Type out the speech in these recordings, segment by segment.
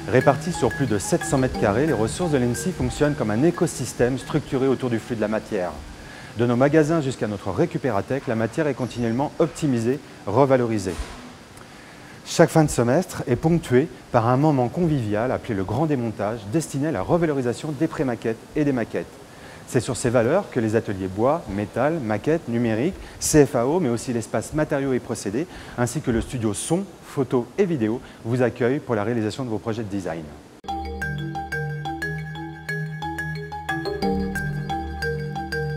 Réparties sur plus de 700 mètres carrés, les ressources de l'ENSI fonctionnent comme un écosystème structuré autour du flux de la matière. De nos magasins jusqu'à notre récupérathèque, la matière est continuellement optimisée, revalorisée. Chaque fin de semestre est ponctuée par un moment convivial appelé le grand démontage, destiné à la revalorisation des pré-maquettes et des maquettes. C'est sur ces valeurs que les ateliers bois, métal, maquettes, numérique, CFAO, mais aussi l'espace matériaux et procédés, ainsi que le studio son, photo et vidéo vous accueillent pour la réalisation de vos projets de design.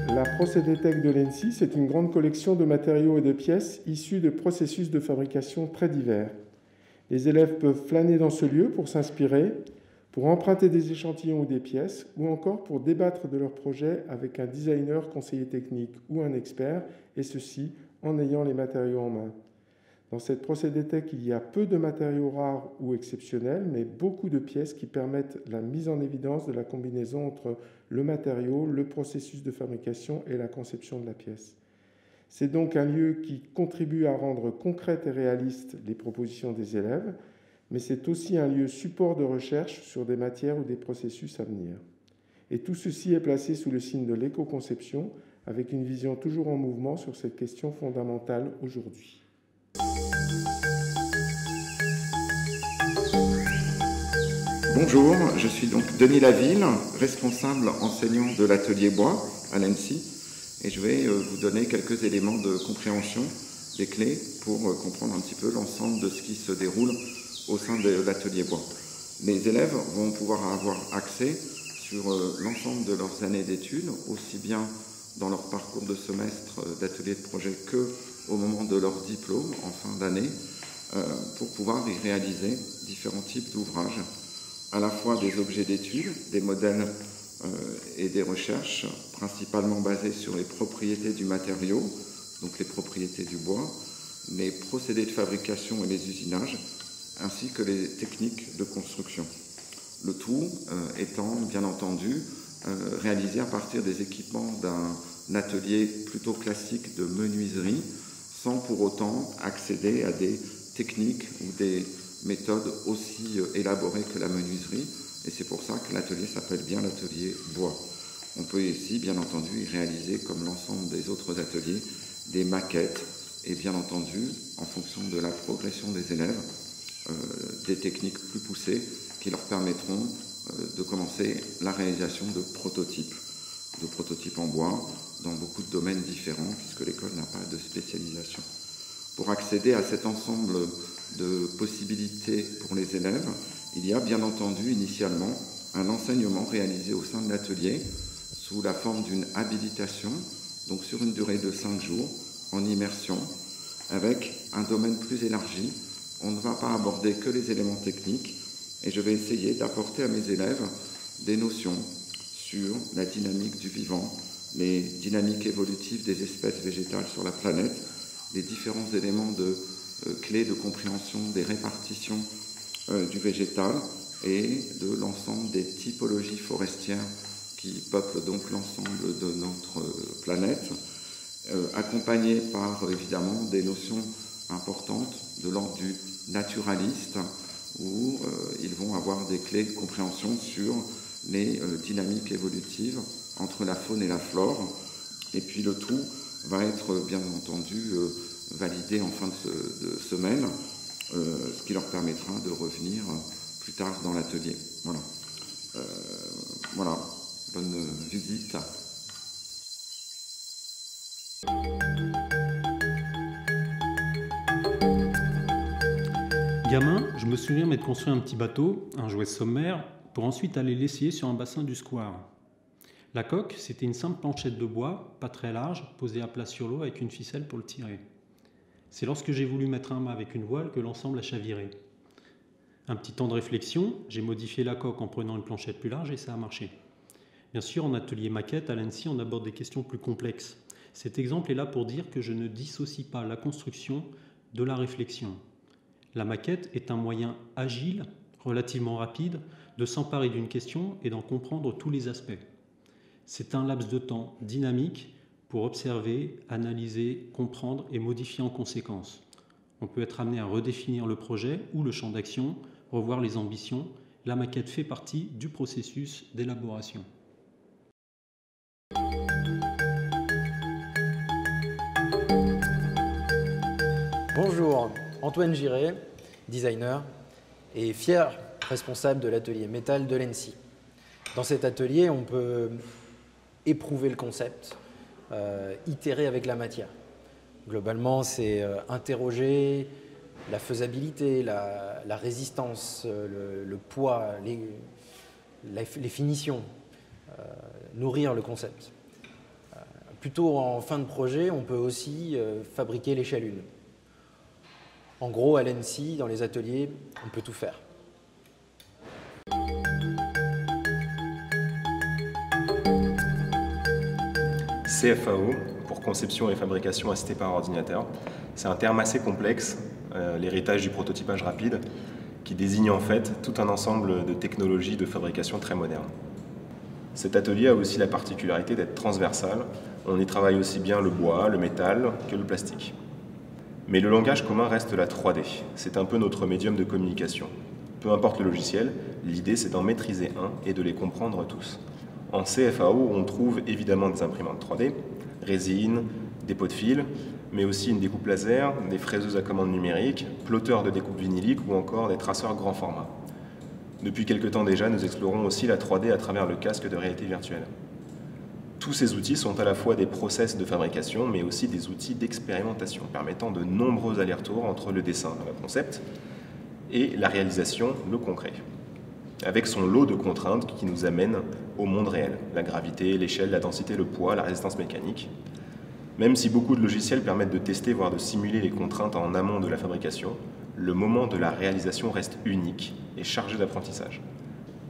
La Procédéthèque de l'ENSI, c'est une grande collection de matériaux et de pièces issus de processus de fabrication très divers. Les élèves peuvent flâner dans ce lieu pour s'inspirer, pour emprunter des échantillons ou des pièces, ou encore pour débattre de leur projet avec un designer, conseiller technique ou un expert, et ceci en ayant les matériaux en main. Dans cette procédéthèque, il y a peu de matériaux rares ou exceptionnels, mais beaucoup de pièces qui permettent la mise en évidence de la combinaison entre le matériau, le processus de fabrication et la conception de la pièce. C'est donc un lieu qui contribue à rendre concrètes et réalistes les propositions des élèves, mais c'est aussi un lieu support de recherche sur des matières ou des processus à venir. Et tout ceci est placé sous le signe de l'éco-conception, avec une vision toujours en mouvement sur cette question fondamentale aujourd'hui. Bonjour, je suis donc Denis Laville, responsable enseignant de l'atelier bois à l'ENSI, et je vais vous donner quelques éléments de compréhension, des clés pour comprendre un petit peu l'ensemble de ce qui se déroule au sein de l'atelier bois. Les élèves vont pouvoir avoir accès sur l'ensemble de leurs années d'études, aussi bien dans leur parcours de semestre d'atelier de projet que au moment de leur diplôme en fin d'année, pour pouvoir y réaliser différents types d'ouvrages, à la fois des objets d'études, des modèles et des recherches, principalement basés sur les propriétés du matériau, donc les propriétés du bois, les procédés de fabrication et les usinages, ainsi que les techniques de construction. Le tout étant, bien entendu, réalisé à partir des équipements d'un atelier plutôt classique de menuiserie, sans pour autant accéder à des techniques ou des méthodes aussi élaborées que la menuiserie, et c'est pour ça que l'atelier s'appelle bien l'atelier bois. On peut ici, bien entendu, y réaliser, comme l'ensemble des autres ateliers, des maquettes, et bien entendu, en fonction de la progression des élèves, des techniques plus poussées qui leur permettront de commencer la réalisation de prototypes en bois, dans beaucoup de domaines différents, puisque l'école n'a pas de spécialisation. Pour accéder à cet ensemble de possibilités pour les élèves, il y a bien entendu initialement un enseignement réalisé au sein de l'atelier sous la forme d'une habilitation, donc sur une durée de 5 jours, en immersion, avec un domaine plus élargi. On ne va pas aborder que les éléments techniques, et je vais essayer d'apporter à mes élèves des notions sur la dynamique du vivant, les dynamiques évolutives des espèces végétales sur la planète, les différents éléments de clés de compréhension des répartitions du végétal et de l'ensemble des typologies forestières qui peuplent donc l'ensemble de notre planète, accompagnées par évidemment des notions importantes de l'ordre du naturaliste, où ils vont avoir des clés de compréhension sur les dynamiques évolutives entre la faune et la flore, et puis le tout va être bien entendu validé en fin de semaine, ce qui leur permettra de revenir plus tard dans l'atelier. Voilà. Voilà, bonne visite. Gamin, je me souviens m'être construit un petit bateau, un jouet sommaire, pour ensuite aller l'essayer sur un bassin du square. La coque, c'était une simple planchette de bois, pas très large, posée à plat sur l'eau avec une ficelle pour le tirer. C'est lorsque j'ai voulu mettre un mât avec une voile que l'ensemble a chaviré. Un petit temps de réflexion, j'ai modifié la coque en prenant une planchette plus large et ça a marché. Bien sûr, en atelier maquette, à l'ANSI, on aborde des questions plus complexes. Cet exemple est là pour dire que je ne dissocie pas la construction de la réflexion. La maquette est un moyen agile, relativement rapide, de s'emparer d'une question et d'en comprendre tous les aspects. C'est un laps de temps dynamique pour observer, analyser, comprendre et modifier en conséquence. On peut être amené à redéfinir le projet ou le champ d'action, revoir les ambitions La maquette fait partie du processus d'élaboration. Bonjour, Antoine Giré, designer et fier responsable de l'atelier métal de l'ENSI. Dans cet atelier, on peut éprouver le concept, itérer avec la matière. Globalement, c'est interroger la faisabilité, la résistance, le poids, les finitions, nourrir le concept. Plutôt en fin de projet, on peut aussi fabriquer l'échelle 1. En gros, à l'ENSI, dans les ateliers, on peut tout faire. CFAO, pour conception et fabrication assistée par ordinateur, c'est un terme assez complexe, l'héritage du prototypage rapide, qui désigne en fait tout un ensemble de technologies de fabrication très modernes. Cet atelier a aussi la particularité d'être transversal. On y travaille aussi bien le bois, le métal que le plastique. Mais le langage commun reste la 3D. C'est un peu notre médium de communication. Peu importe le logiciel, l'idée c'est d'en maîtriser un et de les comprendre tous. En CFAO, on trouve évidemment des imprimantes 3D, résine, des pots de fil, mais aussi une découpe laser, des fraiseuses à commande numérique, plotteurs de découpe vinylique ou encore des traceurs grand format. Depuis quelque temps déjà, nous explorons aussi la 3D à travers le casque de réalité virtuelle. Tous ces outils sont à la fois des process de fabrication, mais aussi des outils d'expérimentation, permettant de nombreux allers-retours entre le dessin, le concept, et la réalisation, le concret, avec son lot de contraintes qui nous amènent au monde réel, la gravité, l'échelle, la densité, le poids, la résistance mécanique. Même si beaucoup de logiciels permettent de tester, voire de simuler les contraintes en amont de la fabrication, le moment de la réalisation reste unique et chargé d'apprentissage.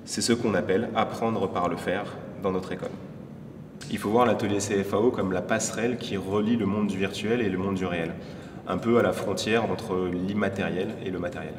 C'est ce qu'on appelle apprendre par le faire dans notre école. Il faut voir l'atelier CFAO comme la passerelle qui relie le monde du virtuel et le monde du réel, un peu à la frontière entre l'immatériel et le matériel.